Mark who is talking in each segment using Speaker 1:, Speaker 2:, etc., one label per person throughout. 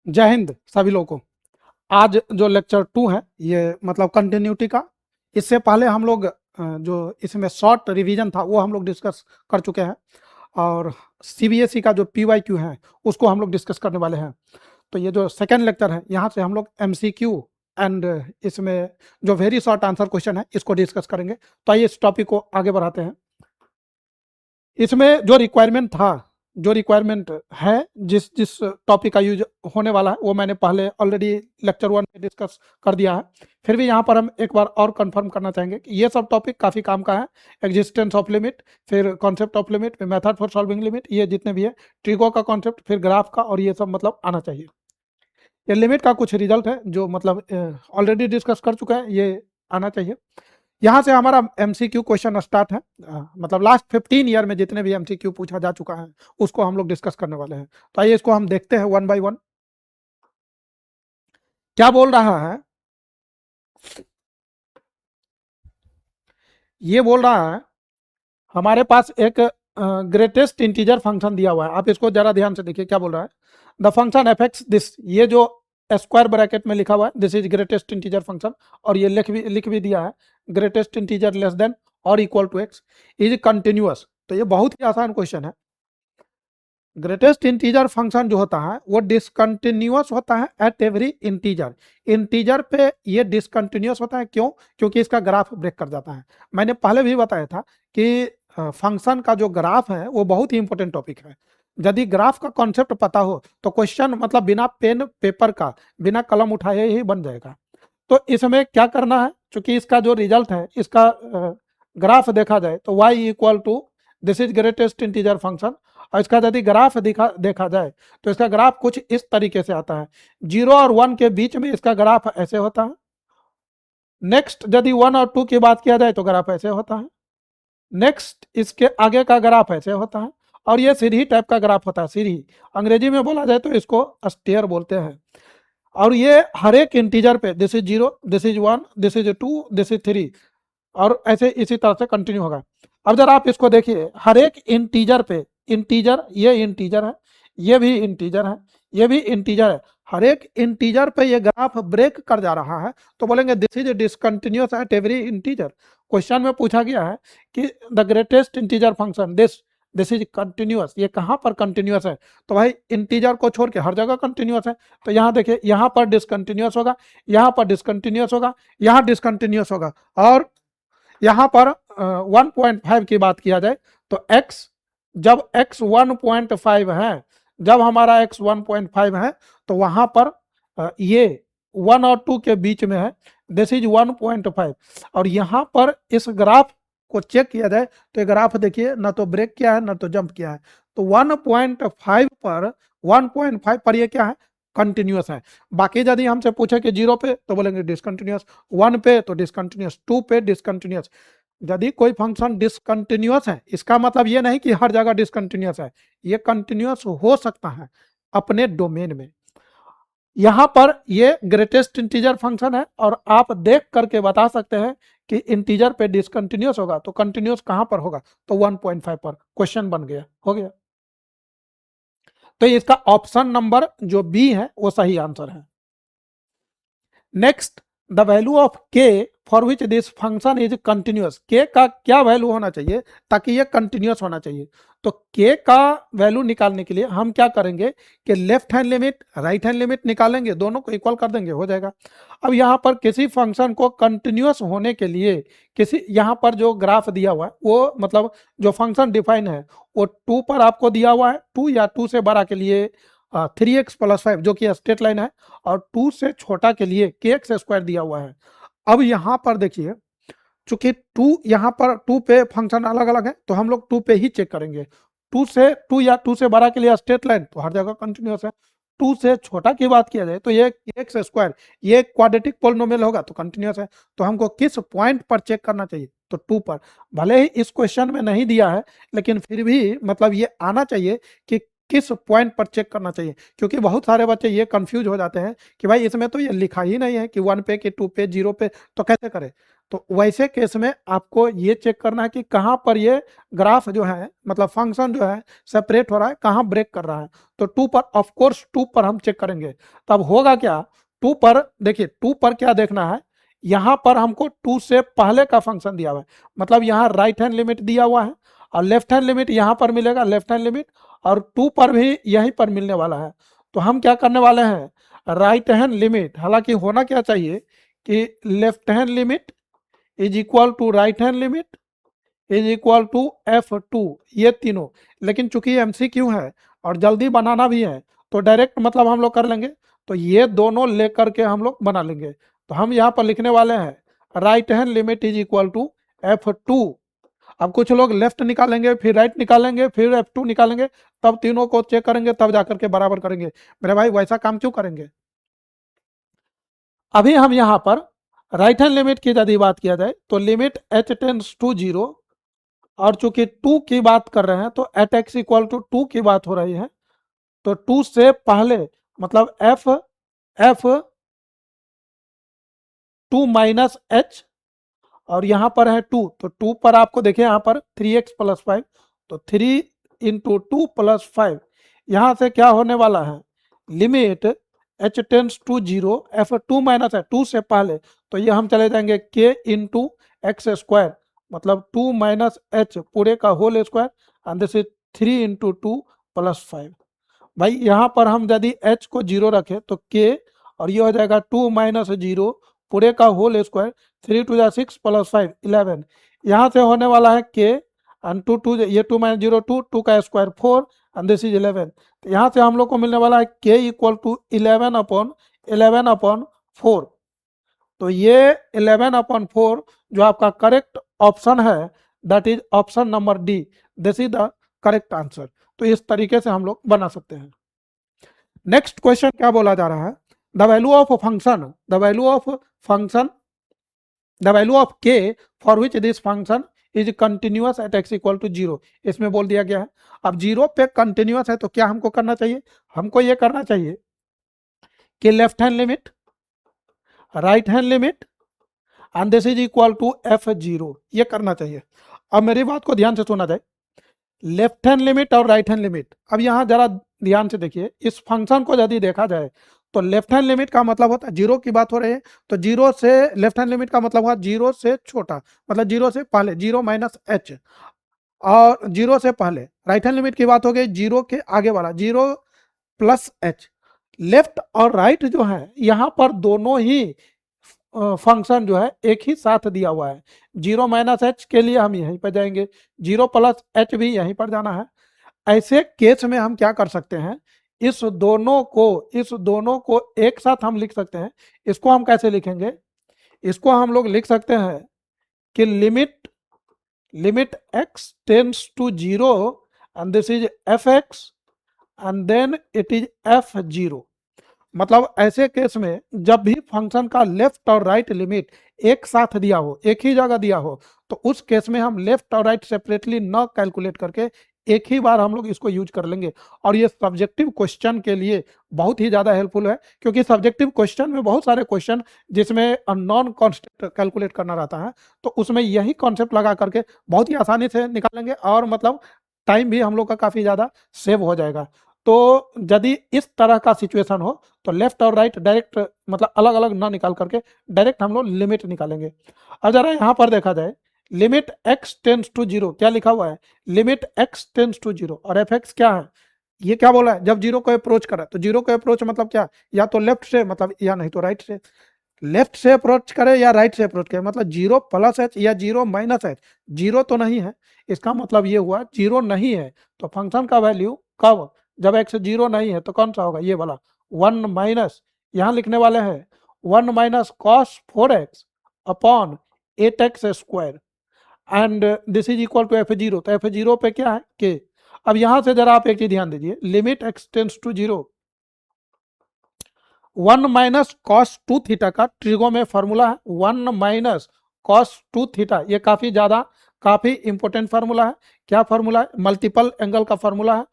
Speaker 1: जय हिंद सभी लोगों को। आज जो लेक्चर 2 है ये मतलब कंटिन्यूटी का। इससे पहले हम लोग जो इसमें शॉर्ट रिवीजन था वो हम लोग डिस्कस कर चुके हैं, और सीबीएसई का जो पीवाईक्यू है उसको हम लोग डिस्कस करने वाले हैं। तो ये जो सेकेंड लेक्चर है यहाँ से हम लोग एमसीक्यू एंड इसमें जो वेरी शॉर्ट आंसर क्वेश्चन है इसको डिस्कस करेंगे। तो आइए इस टॉपिक को आगे बढ़ाते हैं। इसमें जो रिक्वायरमेंट था, जो रिक्वायरमेंट है, जिस जिस टॉपिक का यूज होने वाला है वो मैंने पहले ऑलरेडी लेक्चर 1 में डिस्कस कर दिया है। फिर भी यहाँ पर हम एक बार और कंफर्म करना चाहेंगे कि ये सब टॉपिक काफ़ी काम का है। एग्जिस्टेंस ऑफ लिमिट, फिर कॉन्सेप्ट ऑफ लिमिट, फिर मेथड फॉर सॉल्विंग लिमिट, ये जितने भी है, ट्रिगो का कॉन्सेप्ट, फिर ग्राफ का, और ये सब मतलब आना चाहिए। ये लिमिट का कुछ रिजल्ट है जो मतलब ऑलरेडी डिस्कस कर चुका है, ये आना चाहिए। यहाँ से हमारा एमसीक्यू क्वेश्चन स्टार्ट है। मतलब लास्ट 15 ईयर में जितने भी एमसीक्यू पूछा जा चुका है उसको हम लोग डिस्कस करने वाले हैं। तो आइए इसको हम देखते हैं वन बाय वन। क्या बोल रहा है, ये बोल रहा है हमारे पास एक ग्रेटेस्ट इंटीजर फंक्शन दिया हुआ है। आप इसको जरा ध्यान से देखिए क्या बोल रहा है। द फंक्शन एफेक्ट्स दिस, ये जो स्क्वायर ब्रैकेट में लिखा हुआ है this is greatest integer function, और ये लिख भी दिया है ग्रेटेस्ट इंटीजर लेस देन और equal to x is continuous. तो ये बहुत ही आसान क्वेश्चन है। ग्रेटेस्ट इंटीजर फंक्शन जो होता है वो डिसकंटिन्यूअस होता है एट एवरी इंटीजर। इंटीजर पे ये डिसकंटिन्यूअस होता है, क्यों? क्योंकि इसका ग्राफ ब्रेक कर जाता है। मैंने पहले भी बताया था कि फंक्शन का जो ग्राफ है वो बहुत ही इंपॉर्टेंट टॉपिक है। यदि ग्राफ का कॉन्सेप्ट पता हो तो क्वेश्चन मतलब बिना पेन पेपर का, बिना कलम उठाए ही बन जाएगा। तो इसमें क्या करना है, क्योंकि इसका जो रिजल्ट है, इसका ग्राफ देखा जाए तो y equal to this is greatest integer function, और इसका यदि ग्राफ देखा जाए तो इसका ग्राफ कुछ इस तरीके से आता है। 0 और 1 के बीच में इसका ग्राफ ऐसे होता है। नेक्स्ट यदि 1 और 2 की बात किया जाए तो ग्राफ ऐसे होता है। नेक्स्ट इसके आगे का ग्राफ ऐसे होता है, और ये सीढ़ी टाइप का ग्राफ होता है। सीढ़ी अंग्रेजी में बोला जाए तो इसको स्टेयर बोलते हैं। और ये हर एक इंटीजर पे this is 0, this is 1, this is 2, this is 3, और ऐसे इसी तरह से कंटिन्यू होगा। अब जरा आप इसको देखिए, हर एक इंटीजर पे, इंटीजर, ये इंटीजर है, ये भी इंटीजर है, ये भी इंटीजर है, हर एक इंटीजर पे ये ग्राफ ब्रेक कर जा रहा है। तो बोलेंगे this is discontinuous at every integer. Question में पूछा गया है कि the greatest integer function this is continuous, ये कहाँ पर कंटिन्यूअस है? तो भाई इंटीजर को छोड़ के हर जगह कंटिन्यूअस है। तो यहाँ देखिए, यहाँ पर डिसकंटिन्यूअस होगा, यहाँ पर डिसकंटिन्यूअस होगा, यहाँ डिसकंटिन्यूअस होगा, और यहाँ पर 1.5 की बात किया जाए तो x, जब x 1.5 है, जब हमारा x 1.5 है तो वहां पर ये 1 और 2 के बीच में है, दिस इज 1.5। और यहाँ पर इस ग्राफ को चेक किया जाए तो ये ग्राफ देखिए, ना तो ब्रेक किया है ना तो जंप किया है। तो 1.5 पर ये क्या है? कंटिन्यूअस है। बाकी यदि हमसे पूछे कि 0 पे तो बोलेंगे डिसकंटिन्यूअस, 1 पे तो डिसकंटिन्यूअस, 2 पे डिसकंटिन्यूअस। यदि कोई फंक्शन डिसकंटिन्यूअस है, इसका मतलब ये नहीं कि हर जगह डिसकंटिन्यूअस है, ये कंटिन्यूअस हो सकता है अपने डोमेन में। यहाँ पर ये ग्रेटेस्ट इंटीजर फंक्शन है, और आप देख करके बता सकते हैं कि इंटीजर पे डिसकंटिन्यूअस होगा तो कंटिन्यूअस कहाँ पर होगा? तो 1.5 पर। क्वेश्चन बन गया, हो गया। तो इसका ऑप्शन नंबर जो बी है वो सही आंसर है। नेक्स्ट, द वैल्यू ऑफ के for which this function is continuous. के का क्या वैल्यू होना चाहिए ताकि ये कंटिन्यूअस होना चाहिए? तो के का वैल्यू निकालने के लिए हम क्या करेंगे कि left hand limit, right hand limit निकालेंगे, दोनों को इक्वल कर देंगे, हो जाएगा। अब यहाँ पर किसी फंक्शन को कंटिन्यूअस होने के लिए, किसी यहाँ पर जो ग्राफ दिया हुआ है वो मतलब जो फंक्शन डिफाइन है वो 2 पर आपको दिया हुआ है, 2 या 2 से बड़ा के लिए 3x+5 जो कि स्ट्रेट लाइन है, और 2 से छोटा के लिए kx² दिया हुआ है। अब यहाँ पर देखिए, चूंकि 2 यहाँ पर 2 पे फंक्शन अलग अलग है तो हम लोग 2 पे ही चेक करेंगे। 2 या 2 से बड़ा के लिए स्ट्रेट लाइन तो हर जगह कंटिन्यूअस है। 2 से छोटा की बात किया जाए तो ये kx², ये क्वाड्रेटिक पोलिनोमियल होगा तो कंटिन्यूअस है। तो हमको किस पॉइंट पर चेक करना चाहिए? तो 2 पर। भले ही इस क्वेश्चन में नहीं दिया है, लेकिन फिर भी मतलब ये आना चाहिए कि किस पॉइंट पर चेक करना चाहिए, क्योंकि बहुत सारे बच्चे ये कंफ्यूज हो जाते हैं कि भाई इसमें तो ये लिखा ही नहीं है कि 1 पे कि 2 पे 0 पे, तो कैसे करें? तो वैसे केस में आपको ये चेक करना है कि कहाँ पर ये ग्राफ जो है मतलब फंक्शन जो है सेपरेट हो रहा है, कहाँ ब्रेक कर रहा है। तो 2 पर, ऑफ कोर्स 2 पर हम चेक करेंगे। तब होगा क्या, 2 पर देखिए, 2 पर क्या देखना है, यहाँ पर हमको 2 से पहले का फंक्शन दिया हुआ है, मतलब यहाँ राइट हैंड लिमिट दिया हुआ है और लेफ्ट हैंड लिमिट यहाँ पर मिलेगा, लेफ्ट हैंड लिमिट, और 2 पर भी यहीं पर मिलने वाला है। तो हम क्या करने वाले हैं, राइट हैंड लिमिट, हालांकि होना क्या चाहिए कि left hand limit is equal to right hand limit is equal to F2, ये तीनों। लेकिन चूंकि MCQ है और जल्दी बनाना भी है तो डायरेक्ट मतलब हम लोग कर लेंगे, तो ये दोनों लेकर के हम लोग बना लेंगे। तो हम यहाँ पर लिखने वाले हैं right hand limit is equal to F2। अब कुछ लोग लेफ्ट निकालेंगे, फिर राइट निकालेंगे, फिर F2 निकालेंगे, तब तीनों को चेक करेंगे, तब जाकर के बराबर करेंगे। मेरे भाई वैसा काम क्यों करेंगे। अभी हम यहाँ पर राइट हैंड लिमिट की यदि बात किया जाए तो लिमिट h टेंड्स टू 0, और चूंकि 2 की बात कर रहे हैं तो एट एक्स इक्वल टू 2 की बात हो रही है, तो 2 से पहले मतलब f 2 माइनस एच, और यहाँ पर है 2, तो 2 पर आपको देखिए यहाँ पर 3x प्लस 5, तो 3 इंटू 2 प्लस 5, यहाँ से क्या होने वाला है, limit h tends to 0 f2 minus है 2 से पहले, तो ये हम चले जाएंगे k इंटू एक्स स्क्वायर, मतलब 2 माइनस एच पूरे का whole square, and this is 3 into 2 plus 5। भाई यहाँ पर हम यदि h को 0 रखें तो k, और ये हो जाएगा 2 माइनस 0 पूरे का होल स्क्वायर, 3 टू 6 प्लस 5 11, यहाँ से होने वाला है k, एंड 2 ये 2 माइनस 0 2, 2 का स्क्वायर 4, एंड दिस इज 11। तो यहाँ से हम लोग को मिलने वाला है k इक्वल टू 11/4। तो ये 11/4 जो आपका करेक्ट ऑप्शन है, that is option number D, this is the correct answer. तो इस तरीके से हम लोग बना सकते हैं। नेक्स्ट क्वेश्चन क्या बोला जा रहा है, the value of function, the value of k for which this function is continuous at x equal to 0, इसमें बोल दिया गया है। अब 0 पे कंटिन्यूअस है तो क्या हमको करना चाहिए, हमको ये करना चाहिए कि left hand limit, right hand limit, and this is equal to F0, ये करना चाहिए। अब मेरी बात को ध्यान से सुना जाए, लेफ्ट हैंड लिमिट और राइट हैंड लिमिट, अब यहाँ जरा ध्यान से देखिए, इस फंक्शन को यदि देखा जाए तो लेफ्ट हैंड लिमिट का मतलब होता है 0 की बात हो रही है, तो 0 से लेफ्ट हैंड लिमिट का मतलब हुआ 0 से छोटा, मतलब 0 से पहले 0 माइनस एच, और 0 से पहले राइट हैंड लिमिट की बात हो गई 0 के आगे वाला 0 प्लस एच। लेफ्ट और राइट जो है यहाँ पर दोनों ही फंक्शन जो है एक ही साथ दिया हुआ है। 0 माइनस एच के लिए हम यहीं पर जाएंगे, 0 प्लस एच भी यहीं पर जाना है। ऐसे केस में हम क्या कर सकते हैं, इस दोनों को एक साथ हम लिख सकते हैं। इसको हम कैसे लिखेंगे, इसको हम लोग लिख सकते हैं कि limit x tends to 0 and this is fx and then it is f0। मतलब ऐसे केस में जब भी फंक्शन का लेफ्ट और राइट लिमिट एक साथ दिया हो, एक ही जगह दिया हो, तो उस केस में हम लेफ्ट और राइट सेपरेटली न कैलकुलेट करके एक ही बार हम लोग इसको यूज कर लेंगे। और ये सब्जेक्टिव क्वेश्चन के लिए बहुत ही ज़्यादा हेल्पफुल है, क्योंकि सब्जेक्टिव क्वेश्चन में बहुत सारे क्वेश्चन जिसमें नॉन कॉन्सेप्ट कैलकुलेट करना रहता है, तो उसमें यही कॉन्सेप्ट लगा करके बहुत ही आसानी से निकालेंगे, और मतलब टाइम भी हम लोग का काफ़ी ज़्यादा सेव हो जाएगा। तो यदि इस तरह का सिचुएशन हो तो लेफ्ट और राइट डायरेक्ट मतलब अलग अलग ना निकाल करके डायरेक्ट हम लोग लिमिट निकालेंगे। अब जरा यहाँ पर देखा जाए, लिमिट x टेंड्स टू 0 क्या लिखा हुआ है, लिमिट x टेंड्स टू 0, और fx क्या है, ये क्या बोला है, जब 0 को अप्रोच करा, तो 0 को अप्रोच मतलब क्या, या तो लेफ्ट से मतलब, या नहीं तो राइट से, लेफ्ट से अप्रोच करे या राइट से अप्रोच करे, मतलब 0 प्लस एच या 0 माइनस एच, 0 तो नहीं है, इसका मतलब ये हुआ 0 नहीं है। तो फंक्शन का वैल्यू कब, जब x 0 नहीं है तो कौन सा होगा, ये वाला 1 माइनस, यहाँ लिखने वाले हैं 1 minus cos 4x upon 8x square, and this is equal to F0। तो F0 पे क्या है, k। अब यहां से जरा आप एक चीज ध्यान दीजिए, limit x tends to 0, 1 minus cos 2 theta का ट्रिगो में फॉर्मूला है, 1 माइनस कॉस 2 थीटा, ये काफी इंपॉर्टेंट फार्मूला है। क्या फार्मूला है, मल्टीपल एंगल का फार्मूला है,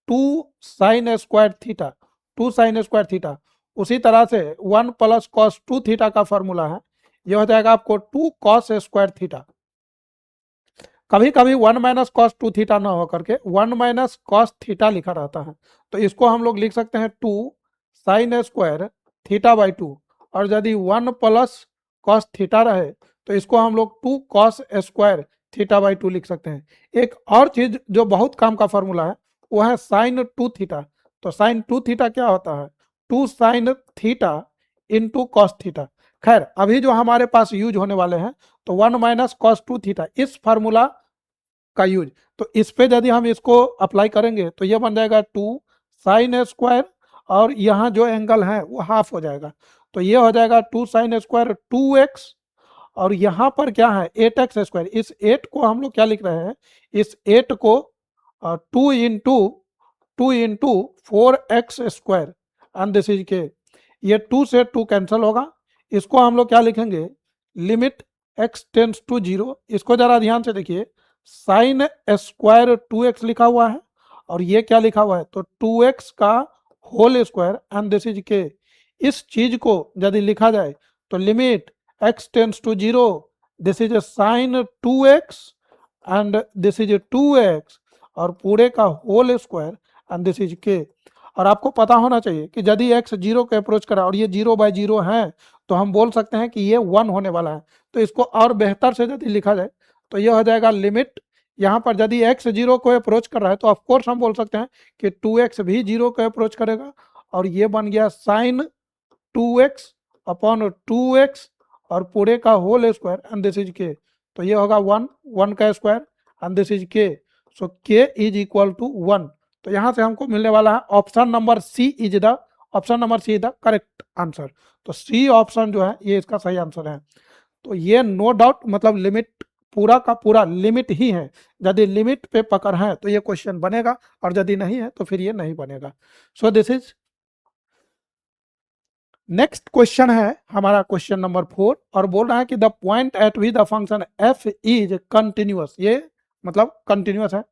Speaker 1: 2 sine square theta, 2 sine square theta. उसी तरह से 1 प्लस कॉस 2 थीटा का फार्मूला है, ये हो जाएगा आपको 2 cos स्क्वायर थीटा। कभी कभी 1 माइनस कॉस 2 थीटा ना हो करके 1 माइनस कॉस थीटा लिखा रहता है, तो इसको हम लोग लिख सकते हैं 2 साइन स्क्वायर थीटा बाई 2। और यदि 1 प्लस कॉस थीटा रहे तो इसको हम लोग 2 कॉस स्क्वायर थीटा बाई 2 लिख सकते हैं। एक और चीज जो बहुत काम का फॉर्मूला है वो है साइन 2 थीटा। तो साइन 2 थीटा क्या होता है? 2 sine theta into cos theta. खैर अभी जो हमारे पास यूज होने वाले हैं तो 1 माइनस कॉस 2 थीटा इस फार्मूला का यूज, तो इस पे यदि हम इसको अप्लाई करेंगे तो ये बन जाएगा 2 साइन स्क्वायर और यहाँ जो एंगल है वो हाफ हो जाएगा, तो ये हो जाएगा 2 साइन स्क्वायर 2x। और यहाँ पर क्या है 8x स्क्वायर, इस 8 को हम लोग क्या लिख रहे हैं, इस 8 को 2 into 4x square and this is के। ये 2 से 2 कैंसिल होगा, इसको हम लोग क्या लिखेंगे, लिमिट x टेंड्स टू 0। इसको जरा ध्यान से देखिए, साइन स्क्वायर 2x लिखा हुआ है और ये क्या लिखा हुआ है, तो 2x का whole square and this is k. इस चीज को यदि लिखा जाए तो limit x tends to 0, this is sine 2x and this is 2x और पूरे का whole square and this is k. और आपको पता होना चाहिए कि यदि x 0 के अप्रोच करा और ये 0/0 है तो हम बोल सकते हैं कि ये 1 होने वाला है। तो इसको और बेहतर से यदि लिखा जाए तो ये हो जाएगा लिमिट, यहाँ पर यदि x 0 को अप्रोच कर रहा है तो ऑफकोर्स हम बोल सकते हैं कि 2x भी 0 को अप्रोच करेगा और ये बन गया साइन 2x अपॉन 2x और पूरे का whole square and this is k. तो ये होगा 1 का square and this is k, so k is equal to 1। तो यहाँ से हमको मिलने वाला है option number C is the correct answer. तो सी ऑप्शन जो है ये इसका सही आंसर है। तो ये नो डाउट मतलब लिमिट पूरा का पूरा लिमिट ही है, यदि लिमिट पे पकड़ है तो ये क्वेश्चन बनेगा और यदि नहीं है तो फिर ये नहीं बनेगा। सो दिस इज नेक्स्ट क्वेश्चन है हमारा क्वेश्चन नंबर 4 और बोल रहा है कि the point at which the function f is continuous, ये मतलब कंटिन्यूअस है।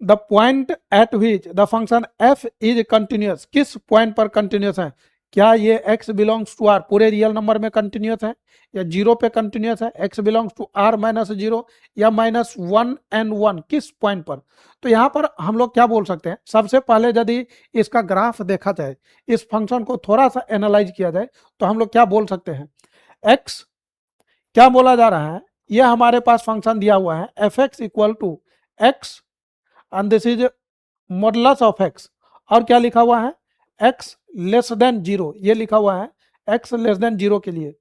Speaker 1: The point at which the function f is continuous, किस पॉइंट पर कंटिन्यूअस है? क्या ये x बिलोंग्स टू r पूरे रियल नंबर में कंटिन्यूअस है या 0 पे कंटिन्यूअस है, x belongs to r minus 0 या -1 and 1, किस पॉइंट पर? तो यहाँ पर हम लोग क्या बोल सकते हैं, सबसे पहले यदि इसका ग्राफ देखा जाए, इस फंक्शन को थोड़ा सा एनालाइज किया जाए तो हम लोग क्या बोल सकते हैं, x क्या बोला जा रहा है, ये हमारे पास फंक्शन दिया हुआ है f x equal to x and this is modulus of x, और क्या लिखा हुआ है x लेस देन 0, ये लिखा हुआ है x लेस देन 0 के लिए।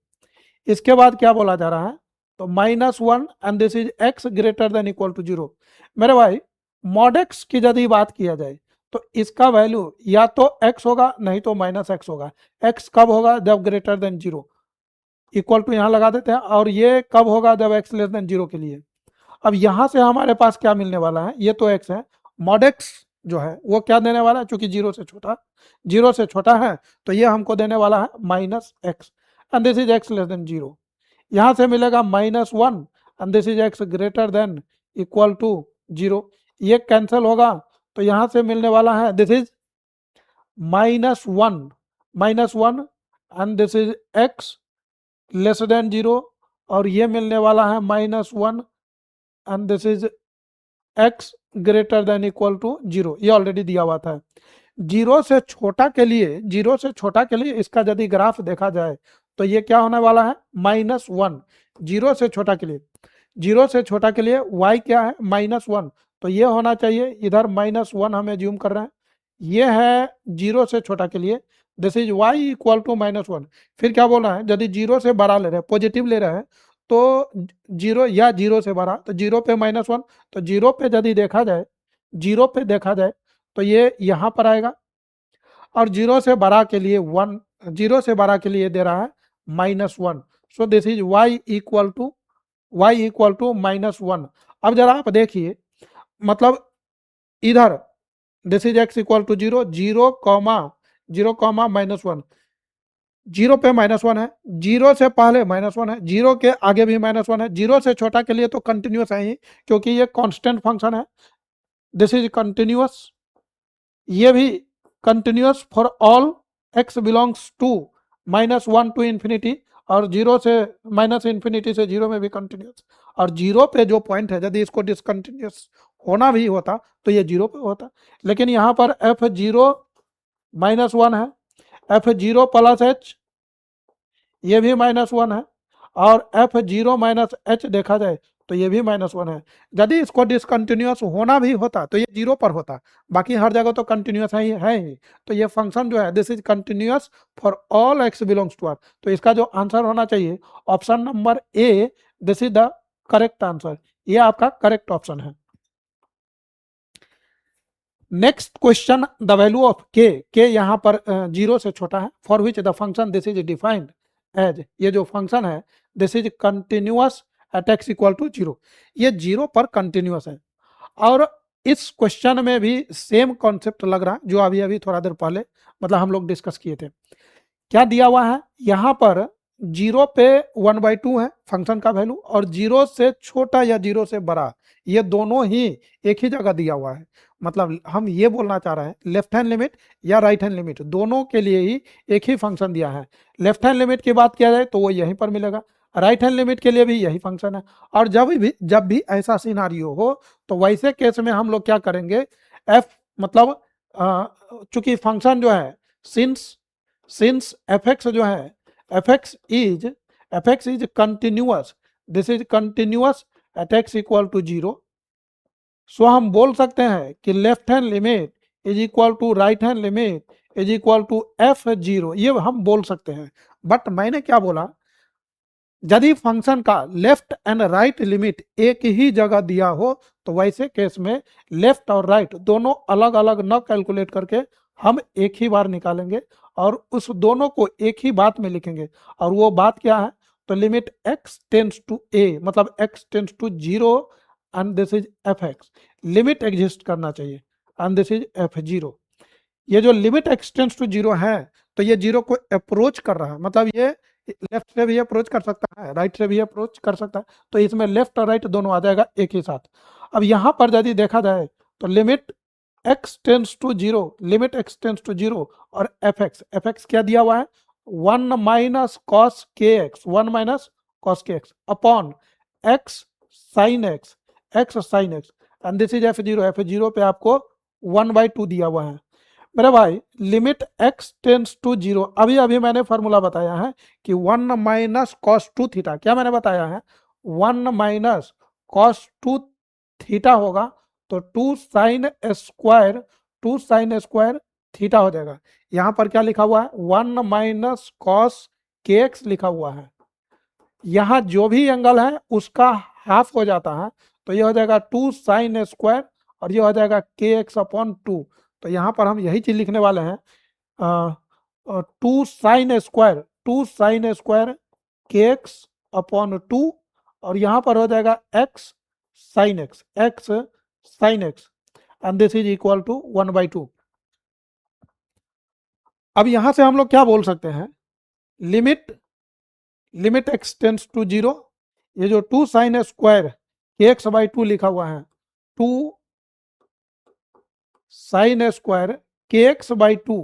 Speaker 1: इसके बाद क्या बोला जा रहा है, तो -1 and this is x greater than equal to 0। मेरे भाई मॉड x की यदि बात किया जाए तो इसका वैल्यू या तो x होगा नहीं तो -x होगा। x कब होगा, जब ग्रेटर देन 0, इक्वल टू यहाँ लगा देते हैं, और ये कब होगा, जब x लेस देन 0 के लिए। अब यहाँ से हमारे पास क्या मिलने वाला है, ये तो x है, मॉड x जो है वो क्या देने वाला है, चूंकि 0 से छोटा है तो ये हमको देने वाला है -x and this is x less than 0। यहाँ से मिलेगा -1 and this is x greater than equal to 0, ये कैंसिल होगा तो यहाँ से मिलने वाला है this is -1 and this is x less than 0 और ये मिलने वाला है -1 and this is x greater than equal to 0, ये ऑलरेडी दिया हुआ था। 0 से छोटा के लिए इसका यदि ग्राफ देखा जाए तो ये क्या होने वाला है, -1। 0 से छोटा के लिए y क्या है, -1, तो ये होना चाहिए इधर -1 हमें ज्यूम कर रहे हैं, ये है 0 से छोटा के लिए, this is y equal to -1। फिर क्या बोल रहा है, यदि 0 से बड़ा ले रहे हैं, पॉजिटिव ले रहे हैं तो 0 या 0 से बड़ा, तो 0 पे -1, तो 0 पे यदि देखा जाए तो ये यहाँ पर आएगा, और 0 से बड़ा के लिए 1, 0 से बड़ा के लिए दे रहा है -1, so this is y equal to -1। अब जरा आप देखिए, मतलब इधर this is x equal to 0, 0 comma -1, 0 पे -1 है, 0 से पहले -1 है, 0 के आगे भी -1 है, 0 से छोटा के लिए तो कंटिन्यूअस है ही क्योंकि ये कांस्टेंट फंक्शन है, दिस इज कंटिन्यूअस, ये भी continuous for all x belongs to -1 to infinity, और जीरो से माइनस इन्फिनिटी से जीरो में भी कंटिन्यूस, और जीरो पे जो पॉइंट है यदि इसको डिसकंटिन्यूस होना भी होता तो ये जीरो पे होता, लेकिन यहाँ पर f0 -1 है, f0 प्लस h ये भी -1 है, और f0 माइनस h देखा जाए तो ये भी -1 है। यदि इसको डिसकंटिन्यूस होना भी होता तो ये जीरो पर होता, बाकी हर जगह तो कंटिन्यूस है ही। तो ये फंक्शन जो है this is continuous for all x belongs to r। तो इसका जो आंसर होना चाहिए option number A, this is the correct answer, ये आपका करेक्ट ऑप्शन है। Next question, the value of k यहाँ पर जीरो से छोटा है, for which the function this is defined as, ये जो फंक्शन है this is continuous at x equal to zero, ये जीरो पर कंटिन्यूअस है। और इस क्वेश्चन में भी सेम कॉन्सेप्ट लग रहा है जो अभी अभी थोड़ा देर पहले मतलब हम लोग डिस्कस किए थे। क्या दिया हुआ है यहाँ पर, जीरो पे 1/2 है फंक्शन का वैल्यू, और जीरो से छोटा या जीरो से बड़ा, ये दोनों ही एक ही जगह दिया हुआ है। मतलब हम ये बोलना चाह रहे हैं लेफ्ट हैंड लिमिट या राइट हैंड लिमिट दोनों के लिए ही एक ही फंक्शन दिया है। लेफ्ट हैंड लिमिट की बात किया जाए तो वो यहीं पर मिलेगा, राइट हैंड लिमिट के लिए भी यही फंक्शन है। और जब भी ऐसा सिनारियो हो तो वैसे केस में हम लोग क्या करेंगे, एफ मतलब चूंकि फंक्शन जो है सिंस fx जो है fx is continuous, this is continuous at x equal to zero, so हम बोल सकते हैं कि left hand limit is equal to right hand limit is equal to f0, ये हम बोल सकते हैं। बट मैंने क्या बोला, यदि फंक्शन का लेफ्ट एंड राइट लिमिट एक ही जगह दिया हो तो वैसे केस में लेफ्ट और राइट दोनों अलग अलग न कैलकुलेट करके हम एक ही बार निकालेंगे और उस दोनों को एक ही बात में लिखेंगे। और वो बात क्या है, तो limit x tends to a, मतलब x tends to zero and this is fx, limit exist करना चाहिए एंड दिस इज f0। ये जो limit x tends to zero है तो ये जीरो को अप्रोच कर रहा है, मतलब ये लेफ्ट से भी अप्रोच कर सकता है, राइट से भी अप्रोच कर सकता है, तो इसमें लेफ्ट और राइट दोनों आ जाएगा एक ही साथ। अब यहाँ पर यदि देखा जाए तो limit x tends to zero, limit x tends to zero और fx क्या दिया हुआ है, 1 minus cos k x, 1 minus cos k x upon x sine x, and this is f0 पे आपको 1/2 दिया हुआ है। मेरे भाई limit x tends to zero, अभी अभी मैंने फॉर्मूला बताया है कि 1 माइनस कॉस टू थीटा, क्या मैंने बताया है 1 माइनस कॉस टू थीटा होगा तो 2 साइन स्क्वायर थीटा हो जाएगा। यहाँ पर क्या लिखा हुआ है 1 माइनस कॉस के एक्स लिखा हुआ है, यहाँ जो भी एंगल है उसका हाफ हो जाता है, तो ये हो जाएगा 2 साइन स्क्वायर और ये हो जाएगा के एक्स अपॉन 2। तो यहाँ पर हम यही चीज लिखने वाले हैं 2 sine square k x upon 2, और यहाँ पर हो जाएगा x sine x and this is equal to 1/2। अब यहाँ से हम लोग क्या बोल सकते हैं, limit x tends to zero, ये जो 2 sine square k x by 2 लिखा हुआ है, 2 sine square k x by 2।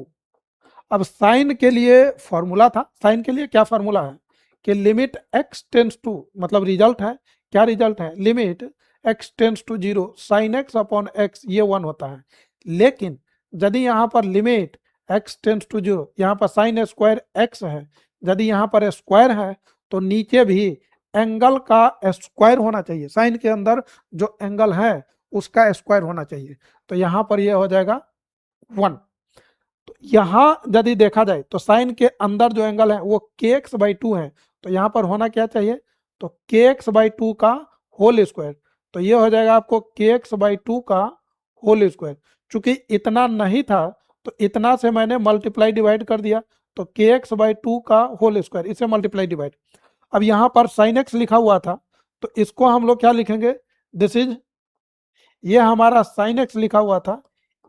Speaker 1: अब साइन के लिए फॉर्मूला था, साइन के लिए क्या फॉर्मूला है कि लिमिट x टेंड्स टू, मतलब रिजल्ट है, क्या रिजल्ट है, limit x tends to zero sine x upon x, ये 1 होता है। लेकिन यदि यहाँ पर limit x tends to zero, यहाँ पर साइन स्क्वायर x है, यदि यहाँ पर स्क्वायर है तो नीचे भी एंगल का स्क्वायर होना चाहिए, साइन के अंदर जो एंगल है उसका स्क्वायर होना चाहिए, तो यहाँ पर ये हो जाएगा 1। तो यहाँ यदि देखा जाए तो साइन के अंदर जो एंगल है वो के एक्स बाई 2 है, तो यहाँ पर होना क्या चाहिए, तो के एक्स बाई 2 का होल स्क्वायर, तो ये हो जाएगा आपको के एक्स बाई 2 का होल स्क्वायर। चूंकि इतना नहीं था तो इतना से मैंने मल्टीप्लाई डिवाइड कर दिया, तो के एक्स बाई 2 का होल स्क्वायर, इसे मल्टीप्लाई डिवाइड। अब यहाँ पर साइन एक्स लिखा हुआ था तो इसको हम लोग क्या लिखेंगे, दिस इज, ये हमारा साइन एक्स लिखा हुआ था,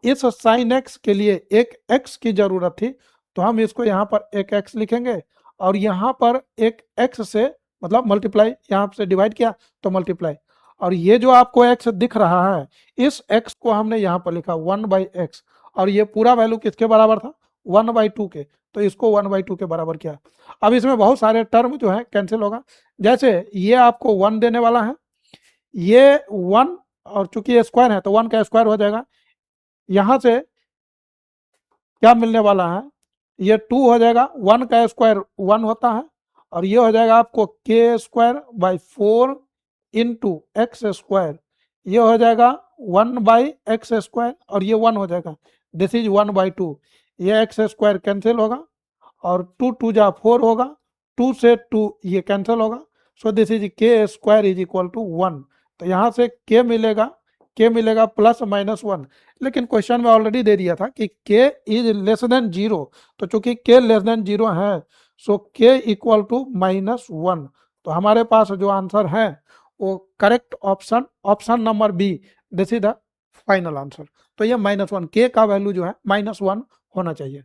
Speaker 1: इस साइन एक्स के लिए एक एक्स की जरूरत थी, तो हम इसको यहाँ पर एक एक्स लिखेंगे और यहाँ पर एक एक्स से मतलब मल्टीप्लाई, यहाँ से डिवाइड किया तो मल्टीप्लाई, और ये जो आपको एक्स दिख रहा है इस एक्स को हमने यहाँ पर लिखा 1/x, और ये पूरा वैल्यू किसके बराबर था 1/2 के, तो इसको 1/2 के बराबर किया। अब इसमें बहुत सारे टर्म जो है कैंसिल होगा, जैसे ये आपको 1 देने वाला है, ये 1 और चूंकि ये स्क्वायर है तो 1 का स्क्वायर हो जाएगा, यहां से क्या मिलने वाला है, ये 2 हो जाएगा, 1 का स्क्वायर 1 होता है, और ये हो जाएगा आपको के square by 4 into x square, ये हो जाएगा 1/x स्क्वायर, और ये 1 हो जाएगा, दिस इज 1/2। ये एक्स स्क्वायर कैंसिल होगा, और 2 2 जा 4 होगा, 2 से 2 ये कैंसिल होगा, सो दिस इज के स्क्वायर इज इक्वल टू 1। तो यहाँ से के मिलेगा प्लस माइनस 1, लेकिन क्वेश्चन में ऑलरेडी दे दिया था कि के इज लेस देन 0, तो चूंकि के लेस देन 0 है, सो के इक्वल टू -1। तो हमारे पास जो आंसर है वो correct option number B, this is the final answer. तो ये -1, के का वैल्यू जो है -1 होना चाहिए।